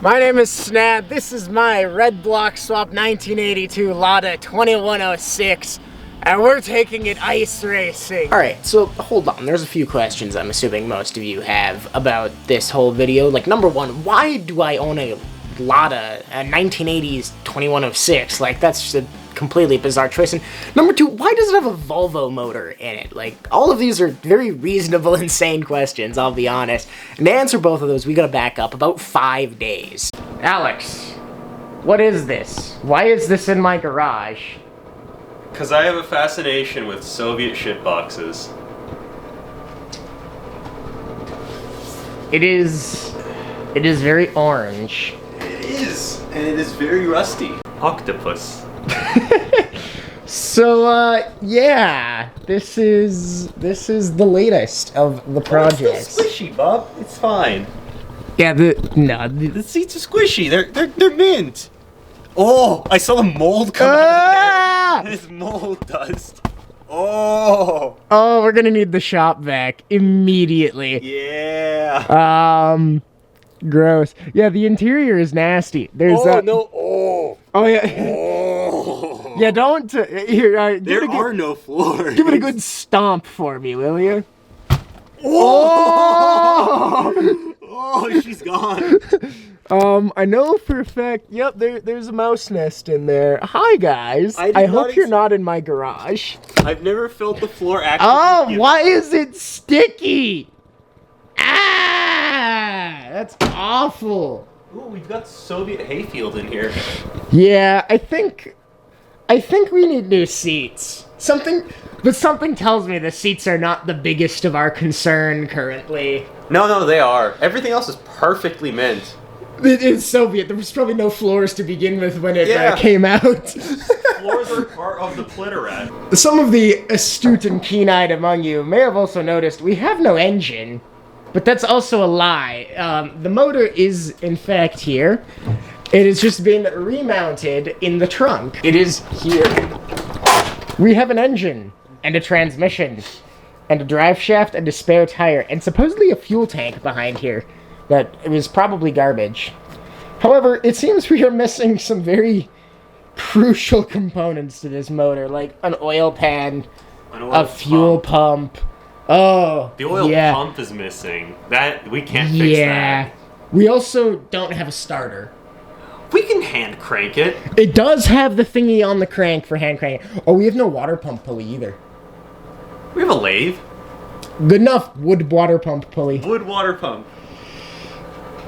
My name is Snad. This is my red block swap 1982 Lada 2106, and we're taking it ice racing. Alright, so hold on. There's a few questions I'm assuming most of you have about this whole video. Like, number one, why do I own a Lada, a 1980s 2106? Like, that's just a completely bizarre choice. And number two, why does it have a Volvo motor in it? Like, all of these are very reasonable, insane questions, I'll be honest. And to answer both of those, we gotta back up about 5 days. Alex, what is this? Why is this in my garage? Because I have a fascination with Soviet shitboxes. It is very orange. It is, and it is very rusty. Octopus. So, yeah, this is the latest of the project. It's still squishy, Bob. It's fine. Yeah, The seats are squishy. They're mint. Oh, I saw the mold come out of there. It's mold dust. Oh, we're gonna need the shop vac immediately. yeah. Gross. Yeah, the interior is nasty. There's no. Oh yeah. Oh. Yeah, don't here. There are no floors. Give it a good stomp for me, will you? Oh! Oh, she's gone. I know for a fact. Yep, there's a mouse nest in there. Hi guys. I hope you're not in my garage. I've never felt the floor actually. Oh, why is it sticky? Ah, that's awful. Ooh, we've got Soviet hayfield in here. Yeah, I think we need new seats. Something tells me the seats are not the biggest of our concern currently. No, they are. Everything else is perfectly mint. It's Soviet. There was probably no floors to begin with when it came out. Floors are part of the Plitterrat. Some of the astute and keen-eyed among you may have also noticed we have no engine, but that's also a lie. The motor is, in fact, here. It has just been remounted in the trunk. It is here. We have an engine, and a transmission, and a drive shaft, and a spare tire, and supposedly a fuel tank behind here. That it was probably garbage. However, it seems we are missing some very crucial components to this motor, like an oil pan, a fuel pump. Oh, the oil pump is missing. That we can't fix that. We also don't have a starter. We can hand crank it. It does have the thingy on the crank for hand cranking. Oh, we have no water pump pulley either. We have a lathe. Good enough. Wood water pump pulley. Wood water pump.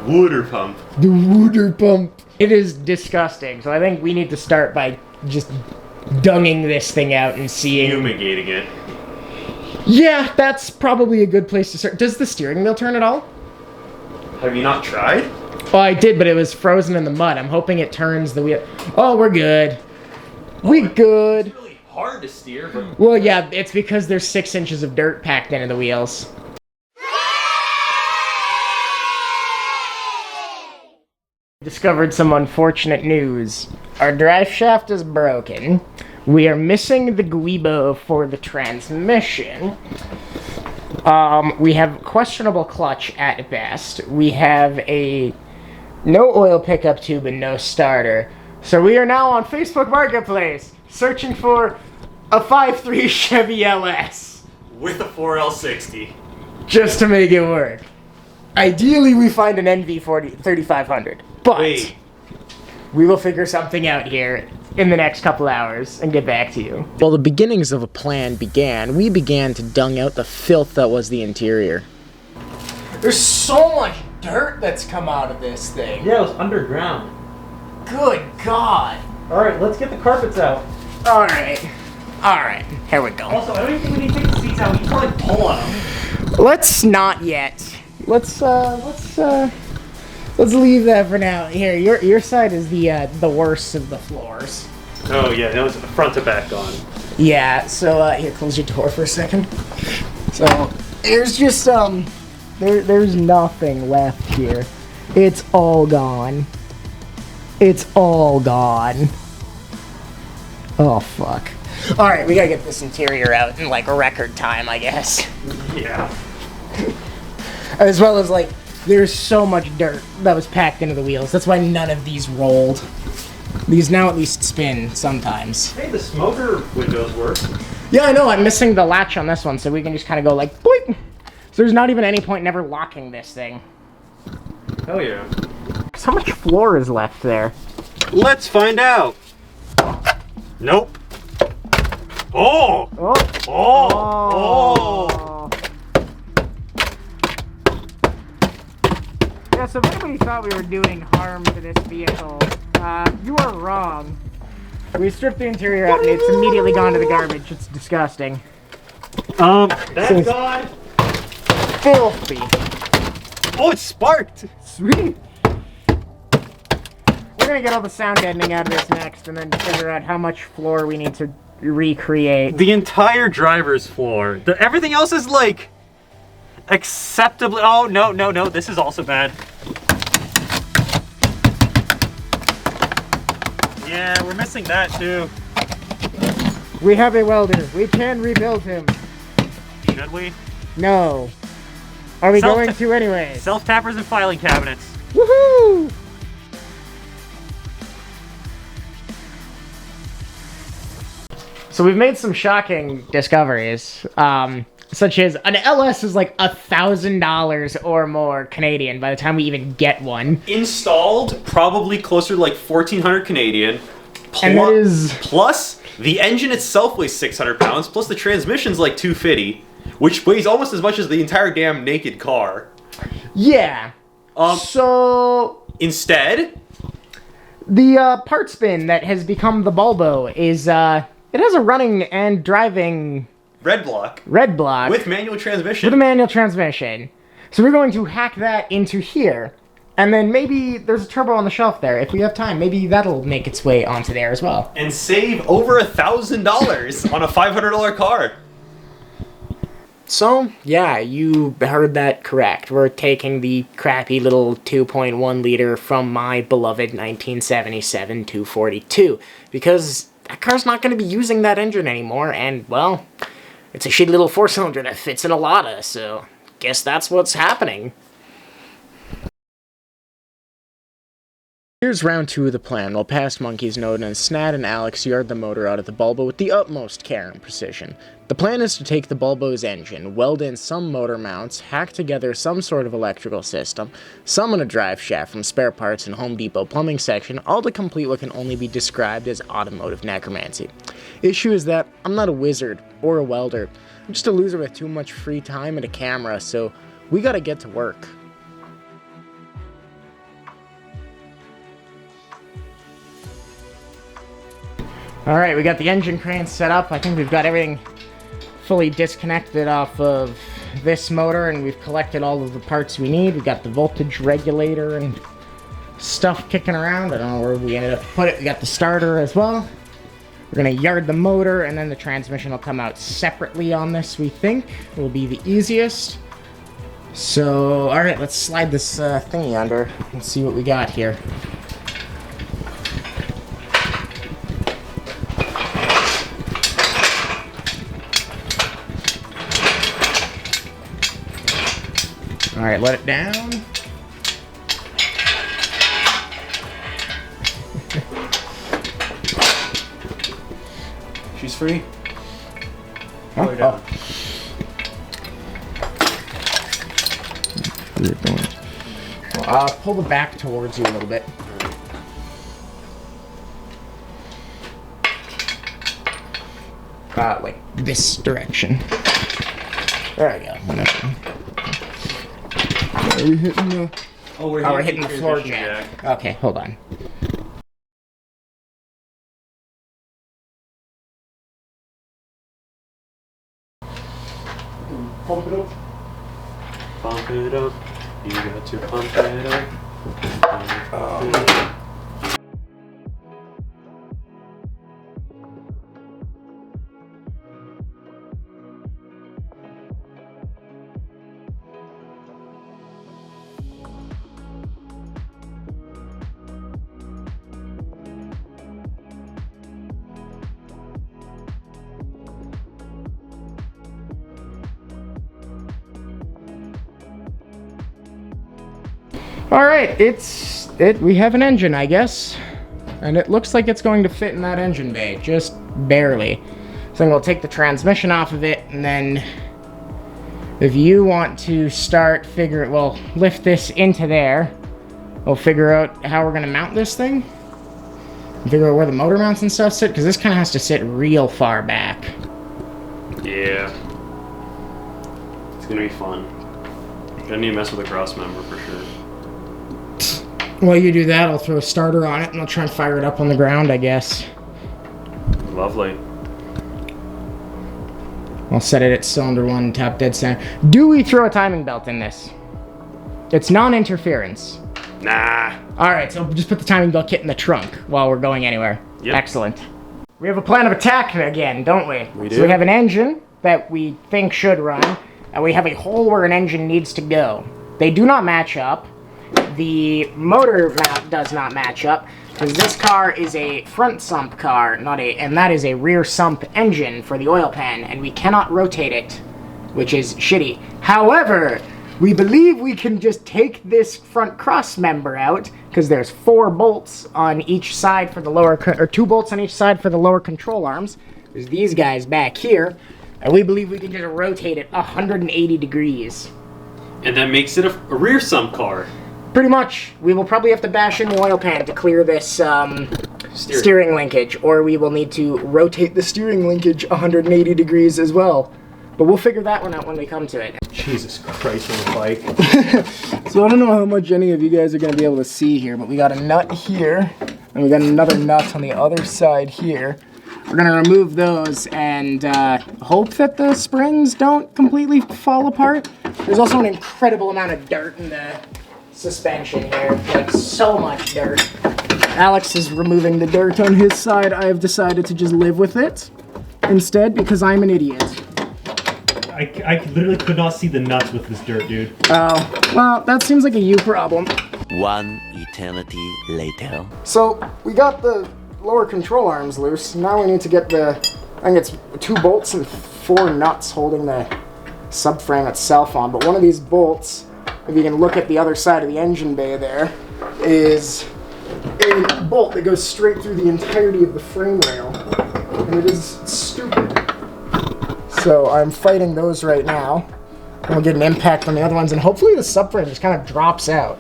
Wooder pump. The wooder pump. It is disgusting, so I think we need to start by just dunging this thing out and seeing... Fumigating it. Yeah, that's probably a good place to start. Does the steering wheel turn at all? Have you not tried? Oh, I did, but it was frozen in the mud. I'm hoping it turns the wheel. Oh, we're good. We good. It's really hard to steer, but... Well, yeah, it's because there's 6 inches of dirt packed into the wheels. Discovered some unfortunate news. Our drive shaft is broken. We are missing the guibo for the transmission. We have questionable clutch at best. We have no oil pickup tube and no starter. So we are now on Facebook Marketplace searching for a 5.3 Chevy LS. With a 4L60. Just to make it work. Ideally, we find an NV40 3500. But we will figure something out here in the next couple hours and get back to you. Well, the beginnings of a plan began. We began to dung out the filth that was the interior. There's so much dirt that's come out of this thing. Yeah, it was underground. Good God. Alright, let's get the carpets out. Alright, here we go. Also, I don't even think we need to take the seats out. We can probably pull on them. Let's not yet. Let's leave that for now. Here, your side is the worst of the floors. Oh yeah, no, it's front to back on. Yeah, so here, close your door for a second. So there's just there's nothing left here. It's all gone. It's all gone. Oh fuck. All right, we gotta get this interior out in like record time, I guess. Yeah. As well as like There's so much dirt that was packed into the wheels. That's why none of these rolled. These now at least spin sometimes. Hey, the smoker windows work. Yeah, I know. I'm missing the latch on this one, so we can just kind of go like, boing. So there's not even any point in ever locking this thing. Hell yeah. How much floor is left there? Let's find out. Nope. Oh! Oh! Oh! Yeah, so if anybody thought we were doing harm to this vehicle, you are wrong. We stripped the interior out and it's immediately gone to the garbage. It's disgusting. That's gone. Filthy. Oh, it sparked! Sweet. We're gonna get all the sound deadening out of this next and then figure out how much floor we need to recreate. The entire driver's floor. Everything else is like acceptably. Oh, no, no, no. This is also bad. Yeah, we're missing that too. We have a welder. We can rebuild him. Should we? No. Are we going to anyway? Self-tappers and filing cabinets. Woohoo! So we've made some shocking discoveries, such as an LS is like $1,000 or more Canadian by the time we even get one. Installed, probably closer to like 1,400 Canadian. And that is... Plus, the engine itself weighs 600 pounds, plus the transmission's like 250, which weighs almost as much as the entire damn naked car. Yeah. So... Instead... The parts bin that has become the Bulbo is, it has a running and driving... Red block. With manual transmission. With a manual transmission. So we're going to hack that into here. And then maybe there's a turbo on the shelf there. If we have time, maybe that'll make its way onto there as well. And save over $1,000 on a $500 car. So, yeah, you heard that correct. We're taking the crappy little 2.1 liter from my beloved 1977 242. Because that car's not going to be using that engine anymore. And, well, it's a shitty little four-cylinder that fits in a Lada. So, guess that's what's happening. Here's round 2 of the plan, while past monkeys Node and Snad and Alex yard the motor out of the Bulbo with the utmost care and precision. The plan is to take the Bulbo's engine, weld in some motor mounts, hack together some sort of electrical system, summon a drive shaft from spare parts in Home Depot plumbing section, all to complete what can only be described as automotive necromancy. Issue is that I'm not a wizard or a welder. I'm just a loser with too much free time and a camera, so we gotta get to work. Alright, we got the engine crane set up. I think we've got everything fully disconnected off of this motor, and we've collected all of the parts we need. We've got the voltage regulator and stuff kicking around. I don't know where we ended up to put it. We got the starter as well. We're gonna yard the motor, and then the transmission will come out separately on this, we think. It will be the easiest. So, alright, let's slide this thingy under and see what we got here. Alright, let it down. She's free. Huh? Oh. Pull the back towards you a little bit. Like this direction. There we go. Are we hitting the... Oh, we're hitting the floor jack. Okay, hold on. Pump it up. Pump it up. You got to pump it up. Pump it up. All right, we have an engine, I guess. And it looks like it's going to fit in that engine bay, just barely. So we'll take the transmission off of it, and then if you want to we'll lift this into there. We'll figure out how we're gonna mount this thing. Figure out where the motor mounts and stuff sit, because this kind of has to sit real far back. Yeah. It's gonna be fun. Gonna need to mess with the cross member for sure. While you do that, I'll throw a starter on it and I'll try and fire it up on the ground, I guess. Lovely. I'll set it at cylinder 1, tap dead center. Do we throw a timing belt in this? It's non-interference. Nah. Alright, so just put the timing belt kit in the trunk while we're going anywhere. Yep. Excellent. We have a plan of attack again, don't we? We do. So we have an engine that we think should run, and we have a hole where an engine needs to go. They do not match up. The motor mount does not match up, because this car is a front sump car, and that is a rear sump engine for the oil pan, and we cannot rotate it, which is shitty. However, we believe we can just take this front cross member out, because there's 4 bolts on each side for the lower, or 2 bolts on each side for the lower control arms. There's these guys back here, and we believe we can just rotate it 180 degrees. And that makes it a rear sump car. Pretty much. We will probably have to bash in the oil pan to clear this steering linkage, or we will need to rotate the steering linkage 180 degrees as well. But we'll figure that one out when we come to it. Jesus Christ on the bike. So I don't know how much any of you guys are going to be able to see here, but we got a nut here, and we got another nut on the other side here. We're going to remove those and hope that the springs don't completely fall apart. There's also an incredible amount of dirt in the suspension here, like so much dirt. Alex is removing the dirt on his side. I have decided to just live with it instead because I'm an idiot. I literally could not see the nuts with this dirt, dude. Oh, well, that seems like a you problem. One eternity later. So, we got the lower control arms loose. Now we need to get I think it's 2 bolts and 4 nuts holding the subframe itself on. But one of these bolts, if you can look at the other side of the engine bay there, is a bolt that goes straight through the entirety of the frame rail. And it is stupid. So I'm fighting those right now. And we'll get an impact on the other ones, and hopefully the subframe just kind of drops out.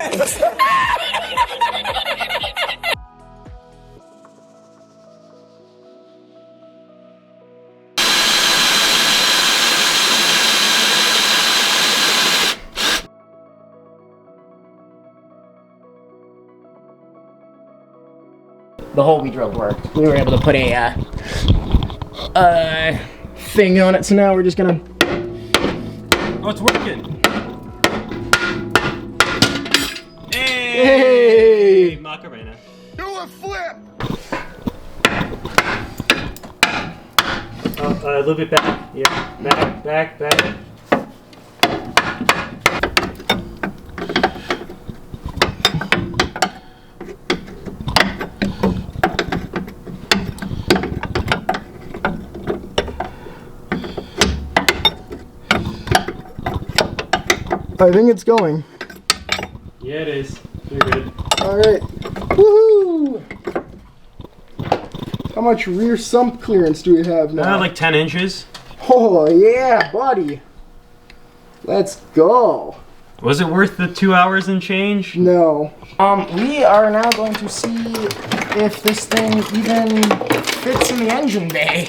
The hole we drilled worked. We were able to put a thing on it, so now we're just gonna... Oh, it's working. Hey! Macarena. Do a flip! A little bit back. Yeah. Back. I think it's going. Yeah, it is. You're good. Alright. Woohoo! How much rear sump clearance do we have now? Like 10 inches. Oh, yeah, buddy. Let's go. Was it worth the 2 hours and change? No. We are now going to see if this thing even fits in the engine bay.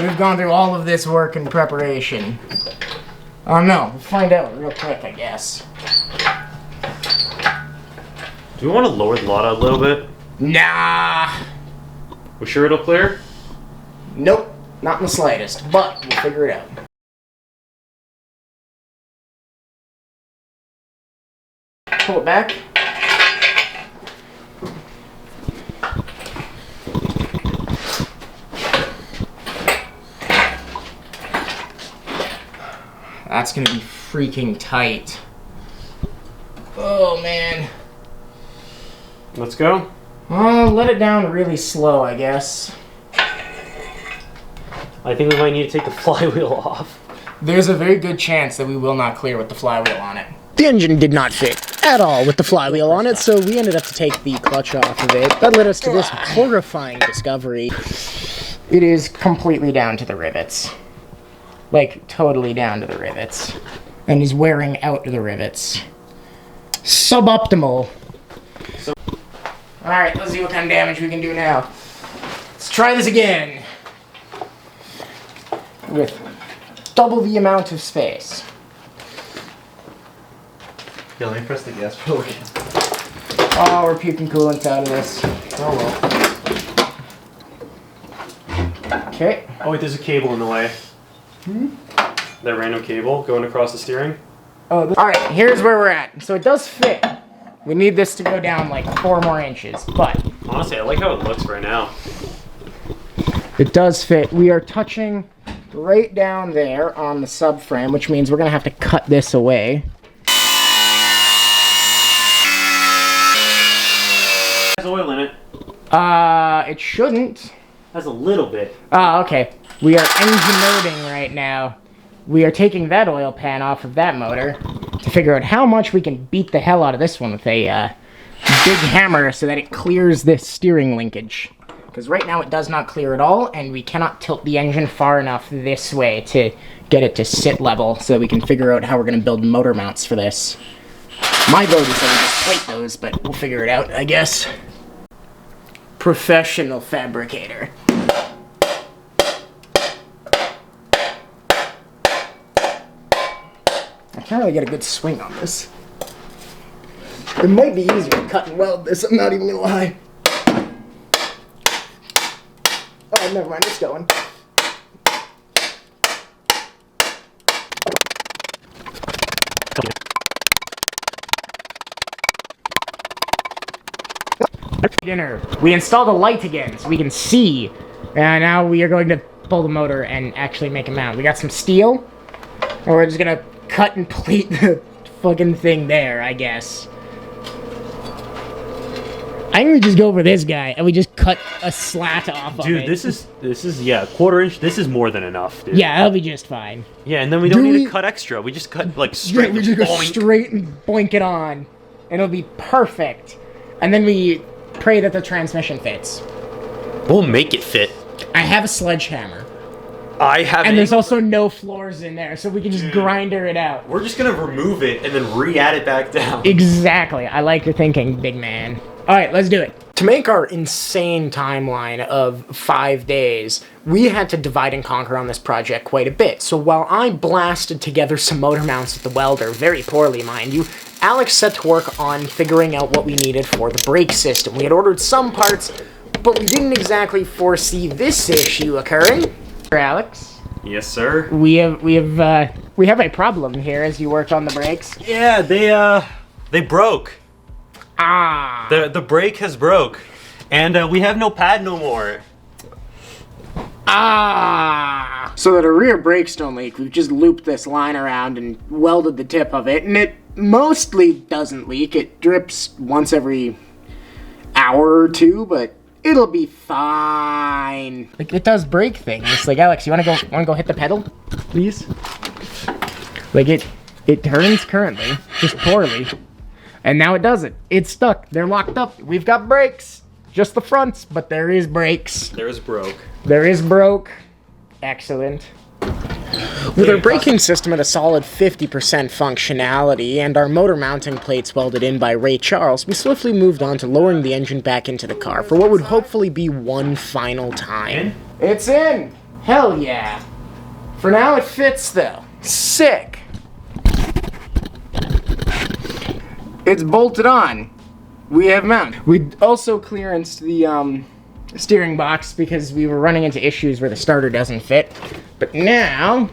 We've gone through all of this work in preparation. No, we'll find out real quick, I guess. Do we want to lower the Lada a little bit? Nah. We're sure it'll clear? Nope, not in the slightest, but we'll figure it out. Pull it back. That's gonna be freaking tight. Oh man. Let's go. Let it down really slow, I guess. I think we might need to take the flywheel off. There's a very good chance that we will not clear with the flywheel on it. The engine did not fit at all with the flywheel on it, so we ended up to take the clutch off of it. That led us to this horrifying discovery. It is completely down to the rivets. Like, totally down to the rivets. And is wearing out the rivets. Suboptimal. Alright, let's see what kind of damage we can do now. Let's try this again. With double the amount of space. Yeah, let me press the gas pedal again. Oh, we're puking coolant out of this. Oh well. Okay. Oh wait, there's a cable in the way. That random cable going across the steering. Oh, alright, here's where we're at. So it does fit. We need this to go down like 4 more inches, but... Honestly, I like how it looks right now. It does fit. We are touching right down there on the subframe, which means we're going to have to cut this away. Has oil in it. It shouldn't. Has a little bit. Oh, okay. We are engine-loading right now. We are taking that oil pan off of that motor to figure out how much we can beat the hell out of this one with a big hammer so that it clears this steering linkage. Because right now it does not clear at all, and we cannot tilt the engine far enough this way to get it to sit level so that we can figure out how we're going to build motor mounts for this. My vote is that we just plate those, but we'll figure it out, I guess. Professional fabricator. I can't really get a good swing on this. It might be easier to cut and weld this, I'm not even gonna lie. Oh, never mind, it's going. Dinner. We installed a light again so we can see. And now we are going to pull the motor and actually make a mount. We got some steel. And we're just gonna cut and plate the fucking thing there, I guess. I think we just go for this guy and we just cut a slat off of it. Dude, this is yeah, 1/4 inch. This is more than enough, dude. Yeah, that'll be just fine. Yeah, and then we don't need to cut extra. We just cut like straight. Yeah, we just go boink. straight and boink it on. And it'll be perfect. And then we pray that the transmission fits. We'll make it fit. I have a sledgehammer. I have. And there's also no floors in there, so we can just grinder it out. We're just gonna remove it and then re-add it back down. Exactly. I like your thinking, big man. Alright, let's do it. To make our insane timeline of 5 days, we had to divide and conquer on this project quite a bit. So while I blasted together some motor mounts with the welder, very poorly mind you, Alex set to work on figuring out what we needed for the brake system. We had ordered some parts, but we didn't exactly foresee this issue occurring. Alex? Yes, sir. We have a problem here as you work on the brakes. Yeah, they broke. Ah. The brake has broke, and we have no pad no more. Ah. So that our rear brakes don't leak, we've just looped this line around and welded the tip of it, and it mostly doesn't leak. It drips once every hour or two, but it'll be fine. Like, it does brake things. Like, Alex, you wanna go hit the pedal, please? Like, it turns currently, just poorly. And now it doesn't. It's stuck. They're locked up. We've got brakes. Just the fronts, but there is brakes. There's broke. There is broke. Excellent. With our braking system at a solid 50% functionality and our motor mounting plates welded in by Ray Charles, we swiftly moved on to lowering the engine back into the car for what would hopefully be one final time. It's in! Hell yeah! For now it fits though. Sick! It's bolted on. We have mount. We also clearanced the steering box because we were running into issues where the starter doesn't fit. But now,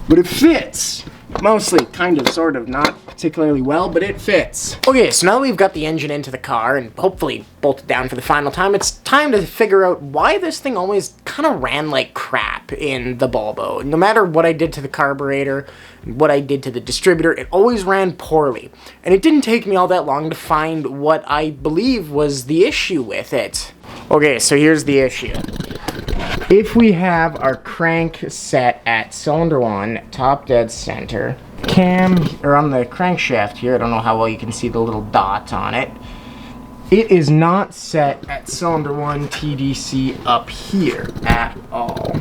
it fits. Mostly, kind of, sort of, not particularly well, but it fits. Okay, so now we've got the engine into the car and hopefully bolted down for the final time, it's time to figure out why this thing always kind of ran like crap in the Bulbo. No matter what I did to the carburetor, what I did to the distributor, it always ran poorly. And it didn't take me all that long to find what I believe was the issue with it. Okay, so here's the issue. If we have our crank set at cylinder 1, top dead center, cam, or on the crankshaft here, I don't know how well you can see the little dot on it. It is not set at cylinder 1 TDC up here at all.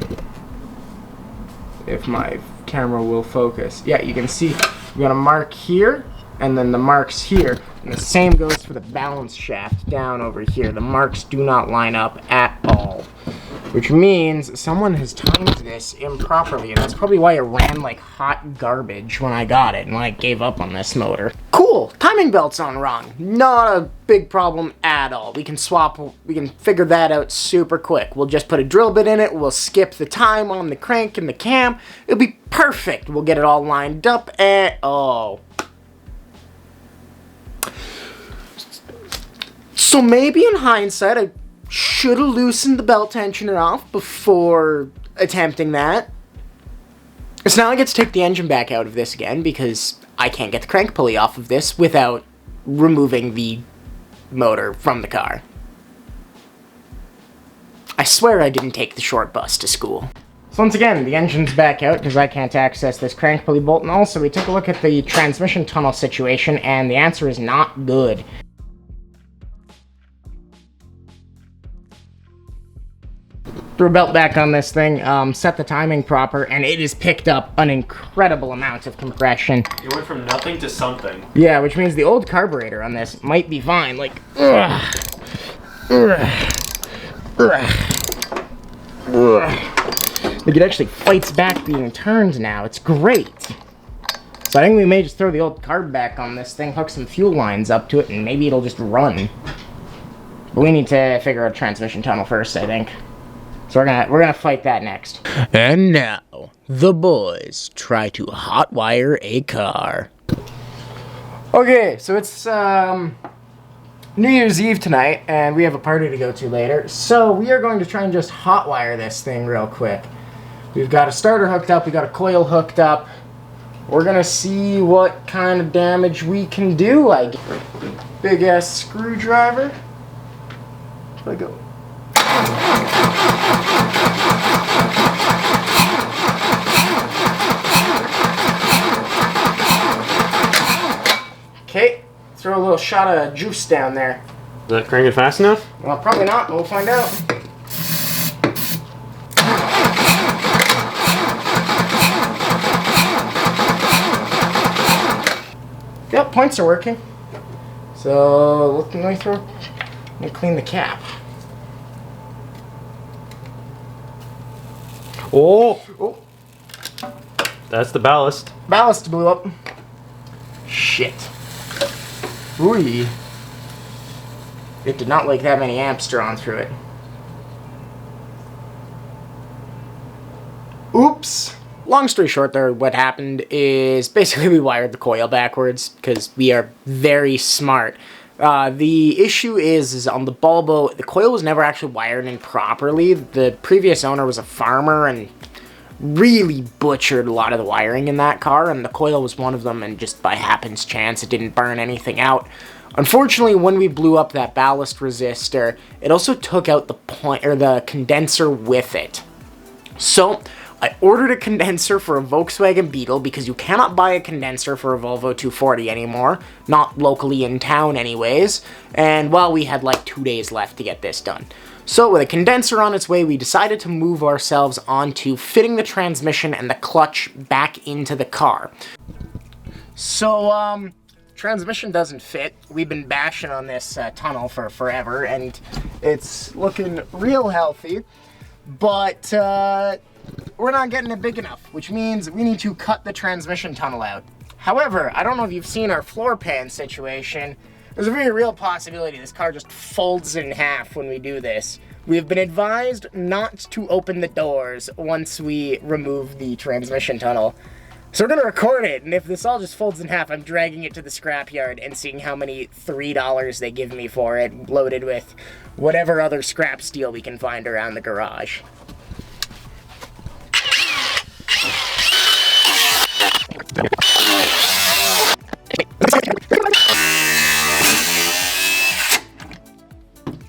If my camera will focus. Yeah, you can see we got a mark here, and then the marks here. And the same goes for the balance shaft down over here. The marks do not line up at all. Which means someone has timed this improperly, and that's probably why it ran like hot garbage when I got it and when I gave up on this motor. Cool! Timing belt's on wrong. Not a big problem at all. We can figure that out super quick. We'll just put a drill bit in it, we'll skip the time on the crank and the cam. It'll be perfect. We'll get it all lined up and... oh. So maybe in hindsight, I should have loosened the belt tensioner off before attempting that. So now I get to take the engine back out of this again because I can't get the crank pulley off of this without removing the motor from the car. I swear I didn't take the short bus to school. So once again, the engine's back out because I can't access this crank pulley bolt, and also we took a look at the transmission tunnel situation and the answer is not good. Threw a belt back on this thing, set the timing proper, and it has picked up an incredible amount of compression. You went from nothing to something. Yeah, which means the old carburetor on this might be fine. Like, like it actually fights back being turned now. It's great. So I think we may just throw the old carb back on this thing, hook some fuel lines up to it, and maybe it'll just run. But we need to figure out a transmission tunnel first, I think. So we're gonna fight that next. And now, the boys try to hotwire a car. Okay, so it's New Year's Eve tonight, and we have a party to go to later. So we are going to try and just hotwire this thing real quick. We've got a starter hooked up, we got a coil hooked up. We're gonna see what kind of damage we can do. I get big ass screwdriver. Where'd I go? Okay, throw a little shot of juice down there. Is that cranking fast enough? Well, probably not, but we'll find out. Yep, points are working. So, let me clean the cap. Oh! Oh, That's the ballast. ballast blew up. Shit. Ooh. It did not like that many amps drawn through it. Oops. Long story short there, what happened is basically we wired the coil backwards because we are very smart. The issue is on the bulbo, the coil was never actually wired in properly. The previous owner was a farmer and really butchered a lot of the wiring in that car, and the coil was one of them, and just by happenstance it didn't burn anything out. Unfortunately, when we blew up that ballast resistor, it also took out the condenser with it. So I ordered a condenser for a Volkswagen Beetle because you cannot buy a condenser for a Volvo 240 anymore, not locally in town anyways, and well, we had like 2 days left to get this done. So with a condenser on its way, we decided to move ourselves onto fitting the transmission and the clutch back into the car. So, transmission doesn't fit. We've been bashing on this tunnel for forever, and it's looking real healthy, but we're not getting it big enough, which means we need to cut the transmission tunnel out. However, I don't know if you've seen our floor pan situation. There's a very real possibility this car just folds in half when we do this. We've been advised not to open the doors once we remove the transmission tunnel. So we're gonna record it, and if this all just folds in half, I'm dragging it to the scrapyard and seeing how many $3 they give me for it, loaded with whatever other scrap steel we can find around the garage.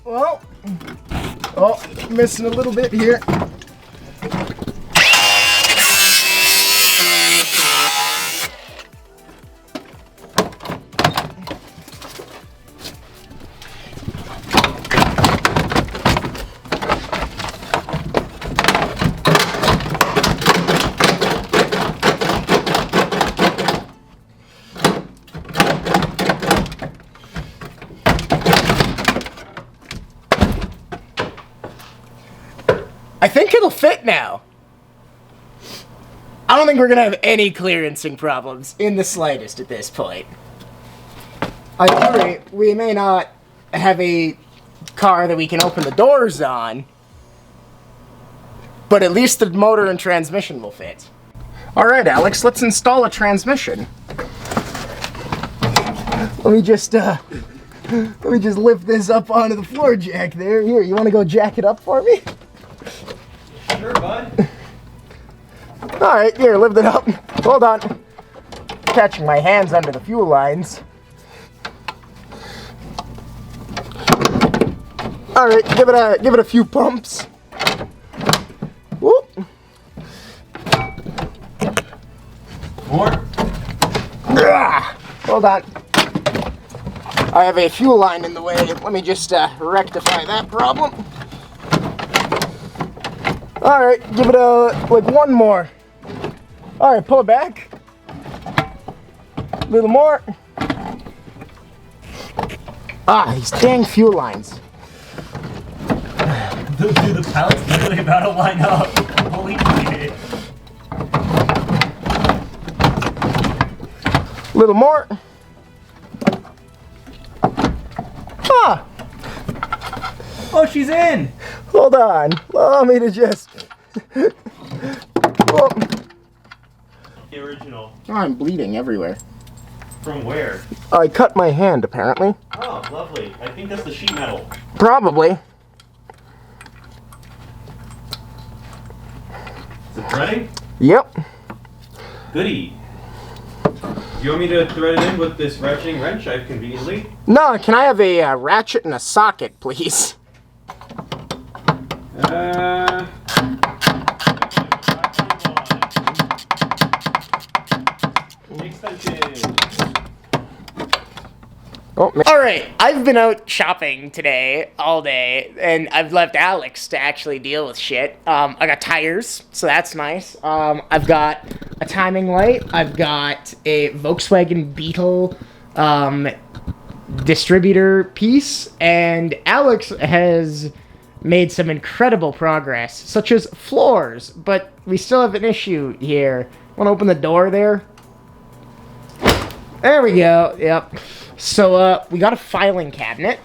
Well, oh, missing a little bit here. I think it'll fit now. I don't think we're gonna have any clearancing problems in the slightest at this point. I worry we may not have a car that we can open the doors on, but at least the motor and transmission will fit. All right, Alex, let's install a transmission. Let me just lift this up onto the floor jack there. Here, you want to go jack it up for me? Sure, bud. All right, here, lift it up. Hold on. Catching my hands under the fuel lines. All right, give it a few pumps. Whoop. More? Hold on. I have a fuel line in the way. Let me just rectify that problem. All right, give it like one more. All right, pull it back. A little more. These dang fuel lines. Dude, the pallet's literally about to line up. Holy shit. A little more. Oh, she's in! Hold on. Allow me to just... Oh, The original. I'm bleeding everywhere. From where? I cut my hand, apparently. Oh, lovely. I think that's the sheet metal. Probably. Is it threading? Yep. Goody. Do you want me to thread it in with this ratcheting wrench I've conveniently? No, can I have a ratchet and a socket, please? Extension. Oh, all right, I've been out shopping today all day, and I've left Alex to actually deal with shit. I got tires, so that's nice. I've got a timing light. I've got a Volkswagen Beetle distributor piece, and Alex has made some incredible progress, such as floors, but we still have an issue here. Want to open the door there? There we go, yep. So, we got a filing cabinet.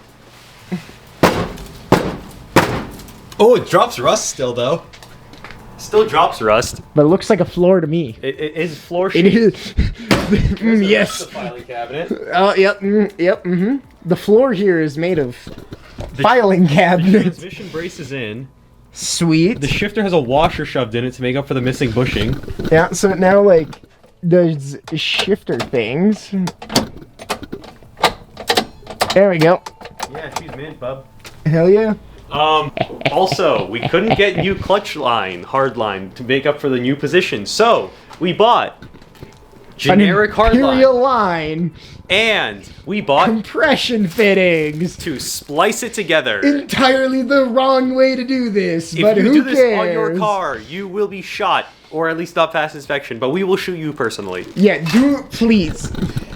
Oh, it drops rust still, though. Still drops rust. But it looks like a floor to me. It is floor It sheet. is. Yes. The filing cabinet. Oh, yep, yep, The floor here is made of filing The cabinets. transmission brace is in. Sweet. The shifter has a washer shoved in it to make up for the missing bushing. Yeah, so it now, like, does shifter things. There we go. Yeah, she's mint, bub. Hell yeah. Also, we couldn't get new clutch line, hard line, to make up for the new position, so we bought generic hard Imperial line, line. and we bought Compression fittings. to splice it together. Entirely the wrong way to do this, If but you who do this cares? on your car, you will be shot, or at least not pass inspection, but we will shoot you personally. Yeah, do please.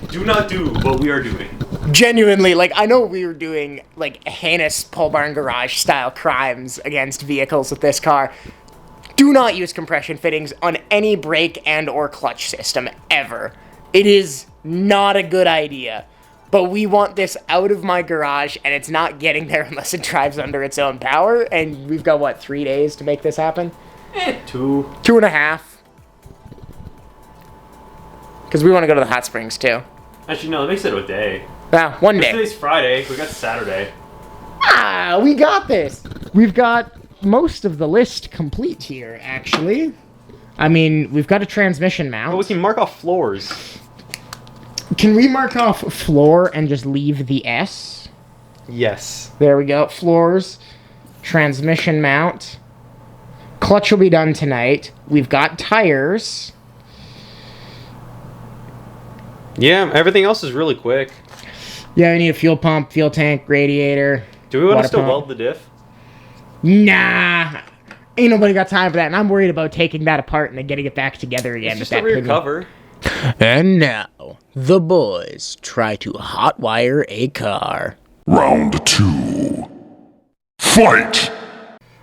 Do not do what we are doing. Genuinely, like, I know we were doing, like, heinous pole barn garage style crimes against vehicles with this car. Do not use compression fittings on any brake and or clutch system, ever. It is not a good idea. But we want this out of my garage, and it's not getting there unless it drives under its own power, and we've got, what, 3 days to make this happen? 2. 2.5. Because we want to go to the hot springs, too. Actually, no, that makes it a day. Well, one day. Today's Friday, we got Saturday. We got this. We've got most of the list complete here, actually. I mean, we've got a transmission mount. But we can mark off floors. Can we mark off floor and just leave the S? Yes. There we go. Floors, transmission mount. Clutch will be done tonight. We've got tires. Yeah, everything else is really quick. Yeah, we need a fuel pump, fuel tank, radiator. Do we want water to still pump. weld the diff? Nah. Ain't nobody got time for that, and I'm worried about taking that apart and then getting it back together again. It's just with a that rear pinion. cover. And now, the boys try to hotwire a car. Round 2. Fight!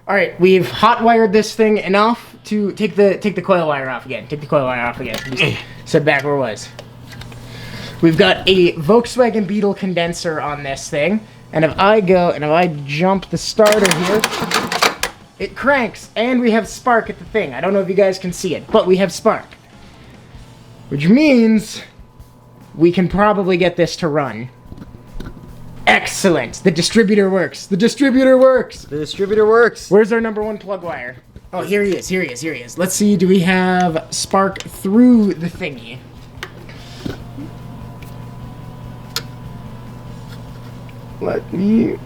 All right, we've hot wired this thing enough to take the coil wire off again. Take the coil wire off again. Just set back where it was. We've got a Volkswagen Beetle condenser on this thing, and if I go and if I jump the starter here, it cranks, and we have spark at the thing. I don't know if you guys can see it, but we have spark, which means we can probably get this to run. Excellent. The distributor works. The distributor works. The distributor works. Where's our number 1 plug wire? Oh, here he is. Here he is. Here he is. Let's see. Do we have spark through the thingy? Let me...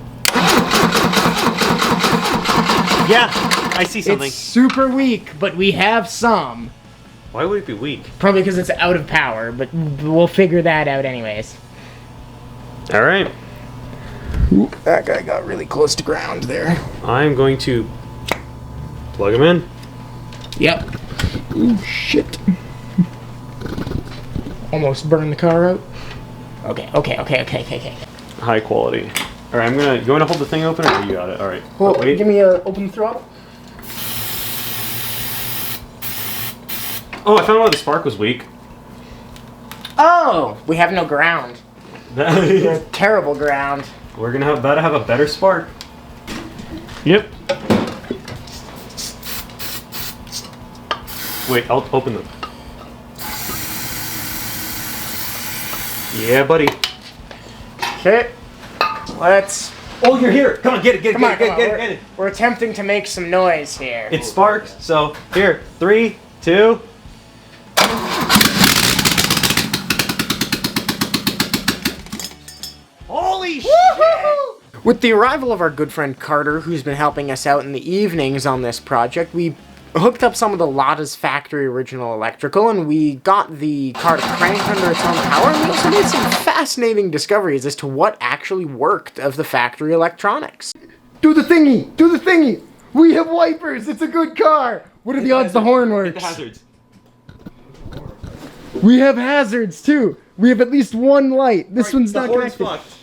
Yeah, I see something. It's super weak, but we have some. Why would it be weak? Probably because it's out of power, but we'll figure that out anyways. All right. Ooh, that guy got really close to ground there. I'm going to plug him in. Yep. Ooh, shit. Almost burned the car out. Okay. High quality. All right, you want to hold the thing open, or you got it? All right. Well, Wait. give me a open throttle. Oh, I found out the spark was weak. Oh, we have no ground. We're terrible ground. We're gonna about to have a better spark. Yep. Wait, I'll open them. Yeah, buddy. Okay. Let's... Oh, you're here. Come on, get it. Come on. We're attempting to make some noise here. It sparked. So here, 3, 2. Holy shit! With the arrival of our good friend Carter, who's been helping us out in the evenings on this project, we hooked up some of the Lada's factory original electrical, and we got the car to crank under its own power, and we also made some fascinating discoveries as to what actually worked of the factory electronics. Do the thingy! Do the thingy! We have wipers! It's a good car! What are the odds the horn Hit works? the hazards. We have hazards, too! We have at least one light. This one's not horn's connected. fucked.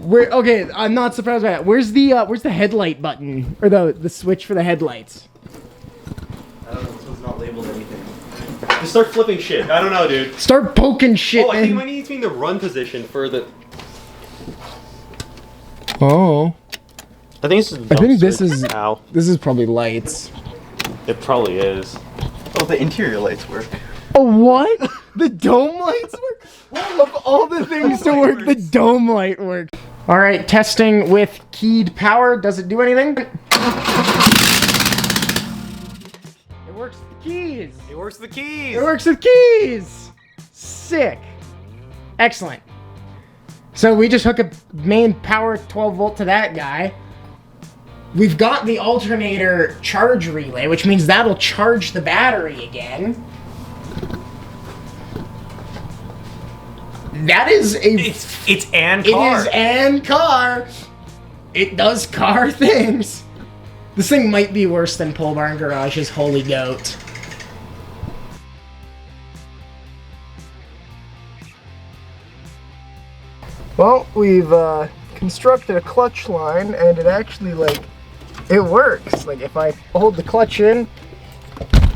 Okay, I'm not surprised by that. Where's the headlight button? Or the switch for the headlights? I don't know, this one's not labeled anything. Just start flipping shit. I don't know, dude. Start poking shit, Oh, I think man. my needs to be in the run position for the... Oh. I think this is... I think this is... Ow. This is probably lights. It probably is. Oh, the interior lights work. Oh, what? The dome lights work? Of all the things to work, the dome light works. Alright, testing with keyed power. Does it do anything? It works with the keys. It works with the keys. It works with keys. Sick. Excellent. So we just hook a main power 12 volt to that guy. We've got the alternator charge relay, which means that'll charge the battery again. That is a... It's and car. It is and car. It does car things. This thing might be worse than Pole Barn Garage's Holy Goat. Well, we've constructed a clutch line, and it actually, it works. Like, if I hold the clutch in,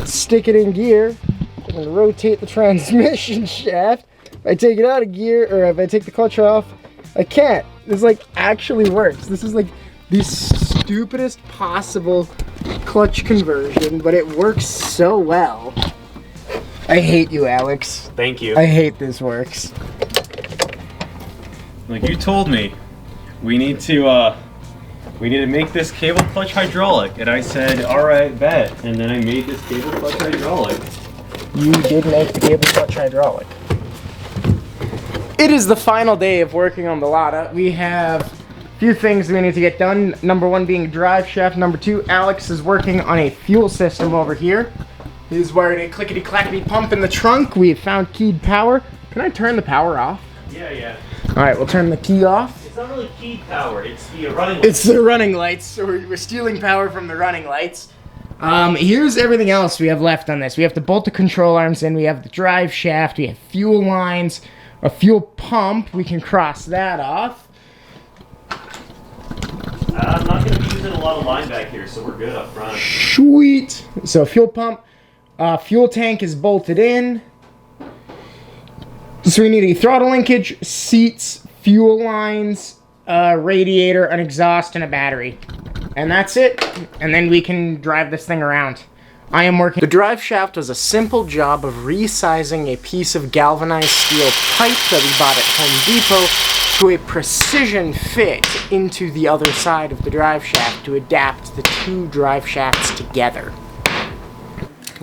stick it in gear, and rotate the transmission shaft, if I take it out of gear, or if I take the clutch off, I can't. This, actually works. This is, the stupidest possible clutch conversion, but it works so well. I hate you, Alex. Thank you. I hate this works. Like you told me, we need to make this cable clutch hydraulic, and I said, all right, bet. And then I made this cable clutch hydraulic. You did make the cable clutch hydraulic. It is the final day of working on the Lada. We have a few things we need to get done. Number 1 being drive shaft. Number 2, Alex is working on a fuel system over here. He's wired a clickety-clackety pump in the trunk. We have found keyed power. Can I turn the power off? Yeah. Alright, we'll turn the key off. It's not really keyed power, it's the running lights. It's the running lights, so we're stealing power from the running lights. Here's everything else we have left on this. We have to bolt the control arms in, we have the drive shaft, we have fuel lines, a fuel pump, we can cross that off. I'm not going to be isn't a lot of line back here, so we're good up front. Sweet. So fuel pump, fuel tank is bolted in. So we need a throttle linkage, seats, fuel lines, radiator, an exhaust, and a battery. And that's it. And then we can drive this thing around. I am working. The drive shaft was a simple job of resizing a piece of galvanized steel pipe that we bought at Home Depot to a precision fit into the other side of the drive shaft to adapt the two drive shafts together.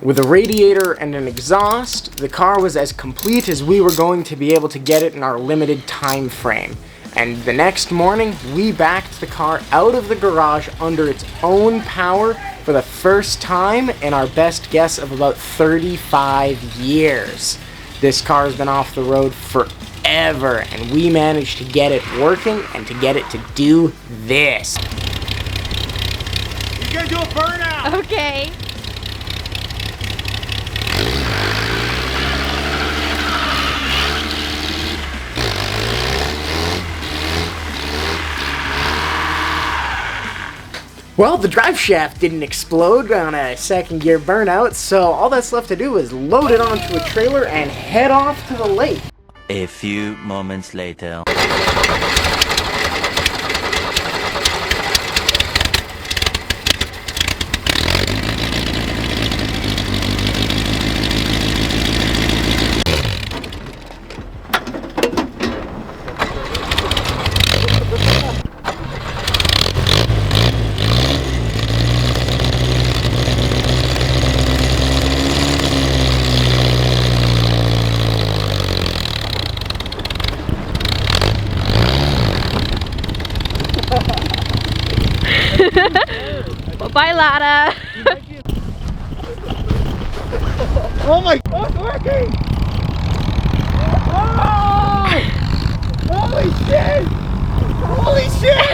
With a radiator and an exhaust, the car was as complete as we were going to be able to get it in our limited time frame. And the next morning, we backed the car out of the garage under its own power for the first time in our best guess of about 35 years. This car has been off the road forever, and we managed to get it working and to get it to do this. You gotta do a burnout! Okay. Well, the drive shaft didn't explode on a second gear burnout, so all that's left to do is load it onto a trailer and head off to the lake. A few moments later. Bye, Lada. Oh my God, it's working! Oh! Holy shit! Holy shit!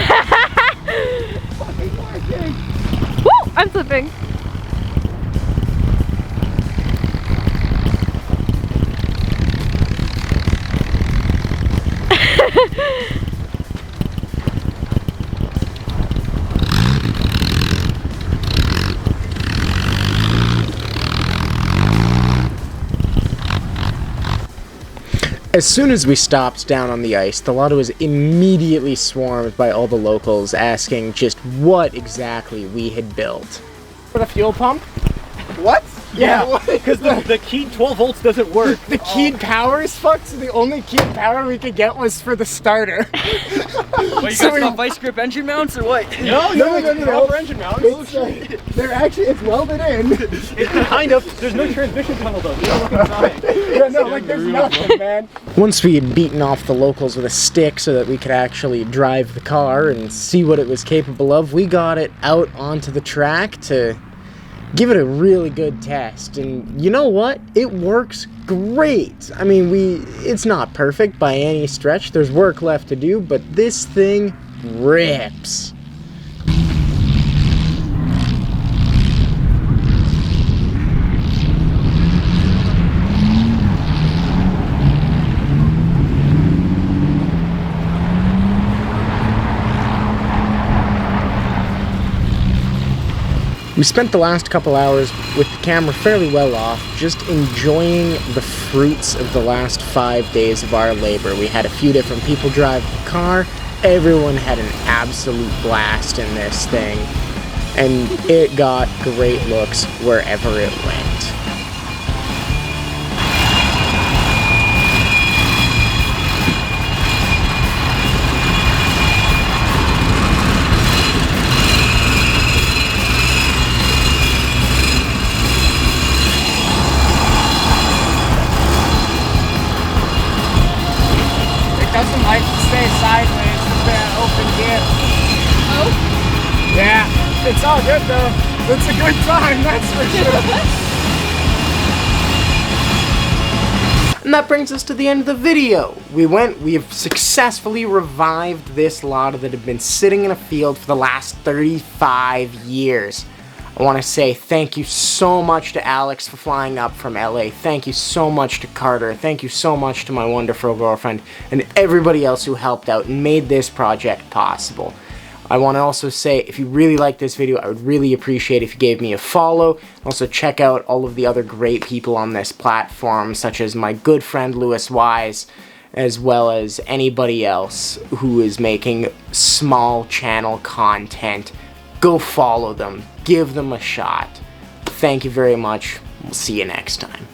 Fucking working! Woo! I'm slipping. As soon as we stopped down on the ice, the Lada was immediately swarmed by all the locals asking just what exactly we had built. For the fuel pump? What? Yeah, Because the keyed 12 volts doesn't work. the keyed power is fucked, so the only keyed power we could get was for the starter. What, you So guys got vice grip engine mounts or what? No, proper engine mount. It's, they're actually, it's welded in. Kind of. There's no transmission tunnel though. Yeah, no, like there's nothing, man. Once we had beaten off the locals with a stick so that we could actually drive the car and see what it was capable of, we got it out onto the track to give it a really good test. And you know what? It works great. I mean, it's not perfect by any stretch. There's work left to do, but this thing rips. We spent the last couple hours with the camera fairly well off, just enjoying the fruits of the last 5 days of our labor. We had a few different people drive the car. Everyone had an absolute blast in this thing, and it got great looks wherever it went. Doesn't like to stay sideways with the open gear. Oh? Yeah, it's all good though. It's a good time, that's for sure. And that brings us to the end of the video. We have successfully revived this Lada that had been sitting in a field for the last 35 years. I want to say thank you so much to Alex for flying up from LA. Thank you so much to Carter. Thank you so much to my wonderful girlfriend and everybody else who helped out and made this project possible. I want to also say, if you really like this video, I would really appreciate if you gave me a follow. Also, check out all of the other great people on this platform, such as my good friend Lewis Wise, as well as anybody else who is making small channel content. Go follow them. Give them a shot. Thank you very much. We'll see you next time.